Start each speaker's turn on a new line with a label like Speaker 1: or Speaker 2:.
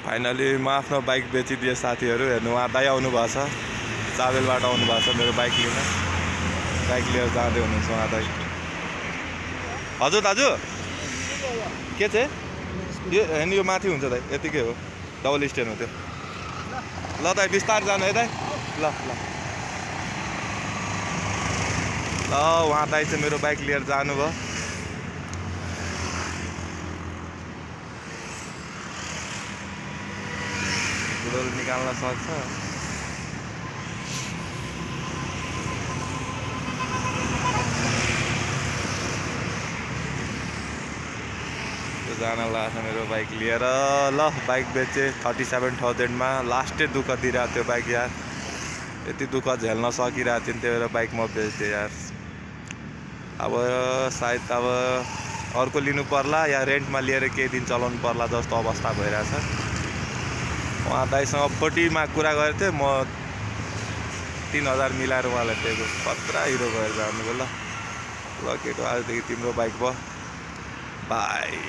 Speaker 1: Finally म आफ्नो bike बेचिदिएँ साथीहरू। हेर्नु उहाँ दाइ आउनु भएको छ, चाबेलबाट आउनु भएको छ मेरो बाइक लिन। बाइक लिएर जाँदै हुनुहुन्छ उहाँ दाइ। हजुर दाजु के चाहिँ यो होइन यो माथि हुन्छ दाइ, यतिकै हो, डबल स्ट्यान्ड हो त्यो। ल दाइ बिस्तारै जानु है दाइ। ल ल ल उहाँ दाइ चाहिँ मेरो बाइक लिएर जानुभयो। बुढोले निकाल्न सक्छ। जान लाग्छ मेरो बाइक लिएर। ल बाइक बेचेँ 37,000 मा। लास्टै दुःख दिइरहेको थियो बाइक यार, यति दुःख झेल्न सकिरहेको थिएँ, त्यही भएर बाइक म बेच्थेँ यार। अब सायद अब अर्को लिनु पर्ला या रेन्टमा लिएर केही दिन चलाउनु पर्ला जस्तो अवस्था भइरहेछ। उहाँ दाइसँग 40 मा कुरा गरेको थिएँ, म 3000 मिलाएर उहाँलाई दिएको। खतरा हिरो भएर जानुभयो। ल ल केटो आजदेखि तिम्रो बाइक भयो, बाई।